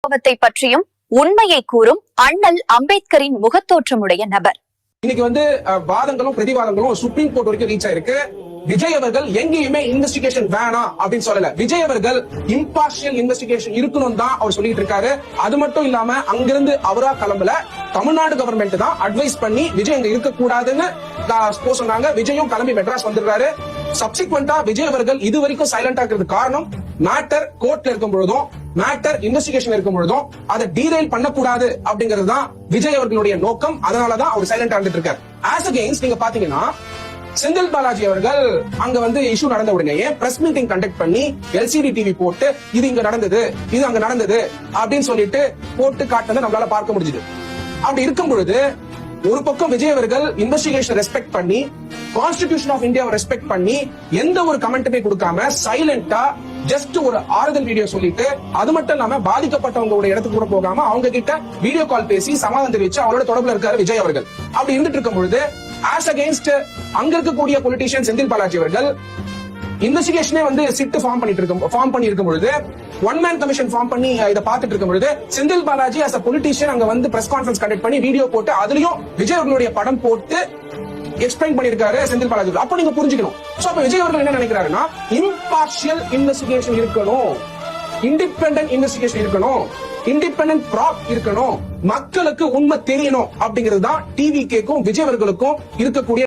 சம்பவத்தை பற்றியும் உண்மையை கூறும் அண்ணல் அம்பேத்கரின் முகத்தோற்றமுடைய நபர். இன்னைக்கு வாதங்களும் பிரதிவாதங்களும் சுப்ரீம் கோர்ட் வரைக்கும் ரீச் ஆயிருக்கு. விஜய் அவர்கள் எங்கேயுமே இன்வெஸ்டிகேஷன் வேணாம் அப்படின்னு சொல்லல. விஜய் அவர்கள் இம்பார்ஷியல் இன்வெஸ்டிகேஷன் இருக்கணும் தான் அவர் சொல்லிட்டு இருக்காரு. அது மட்டும் இல்லாம அங்கிருந்து அவரா கிளம்பல, தமிழ்நாடு கவர்மெண்ட் தான் அட்வைஸ் பண்ணி விஜய் அங்க இருக்க கூடாதுன்னு சொன்னாங்க. விஜயும் கிளம்பி மெட்ராஸ் வந்துருக்காரு. சப்சிக்வெண்டா விஜய் அவர்கள் இது வரைக்கும் சைலண்டா இருக்கிறது காரணம், மேட்டர் கோர்ட்ல இருக்கும் பொழுதும் மேட்டர் இன்வெஸ்டிகேஷன் இருக்கும் பொழுதும் அதை டீரெயில் பண்ணக்கூடாது அப்படிங்கிறது தான் விஜய் அவர்களுடைய நோக்கம். அதனாலதான் அவர் சைலண்டா இருந்துட்டு இருக்காரு. ஆஸ் அகெயின்ஸ்ட் நீங்க பாத்தீங்கன்னா செந்தில் பாலாஜி அவர்கள் அங்க இஷ்யூ நடந்த உடனே பிரஸ் மீட்டிங் கண்டக்ட் பண்ணி எல்சிடி டிவி போட்டு இது இங்க நடந்தது, இது அங்க நடந்தது அப்படின்னு சொல்லிட்டு போட்டு காட்டுறதை நம்மளால பார்க்க முடிஞ்சது. அப்படி இருக்கும் பொழுது ஒரு பக்கம் விஜய் அவர்கள் இன்வெஸ்டிகேஷன் ரெஸ்பெக்ட் பண்ணி, கான்ஸ்டிடியூஷன் ஆஃப் இந்தியாவை ரெஸ்பெக்ட் பண்ணி எந்த ஒரு கமெண்ட்டுமே கொடுக்காம சைலண்டா ஜஸ்ட் ஒரு ஆறுதல் வீடியோ சொல்லிட்டு, அது மட்டும் இல்லாம பாதிக்கப்பட்டவங்களோட இடத்துக்கு கூட போகாம அவங்க கிட்ட வீடியோ கால் பேசி சமாதானம் தெரிவிச்சு அவரோட தொடர்புல இருக்காரு விஜய் அவர்கள். அப்படி இருந்துட்டு இருக்கும் பொழுது ஆஸ் அகெயின்ஸ்ட் அங்க இருக்கக்கூடிய பொலிட்டீஷியன் செந்தில் பாலாஜி அவர்கள் இன்வெஸ்டிகேஷனே சிட் ஃபார்ம் பண்ணி இருக்கும் பொழுது, ஒன் மேன் கமிஷன் ஃபார்ம் பண்ணி இதை பார்த்துட்டு இருக்கும் பொழுது Senthil Balaji as a politician அங்க பிரஸ் கான்ஃபரன்ஸ் கண்டக்ட் பண்ணி வீடியோ போட்டு அதுலயும் விஜய் அவர்களுடைய படம் போட்டு எக்ஸ்பிளைன் பண்ணிருக்காரு செந்தில் பாலாஜி. அப்ப நீங்க புரிஞ்சுக்கணும். சோ அப்ப விஜய் அவர்கள் என்ன நினைக்கிறாருன்னா, இம்பார்ஷியல் இன்வெஸ்டிகேஷன் இருக்கணும், இண்டிபெண்டன்ட் இன்வெஸ்டிகேஷன் இருக்கணும், இண்டிபெண்டன்ட் ப்ராப் இருக்கணும், மக்களுக்கு உண்மை தெரியணும் அப்படிங்கிறது தான் டிவிகேக்கும் விஜய் அவர்களுக்கும் இருக்கக்கூடிய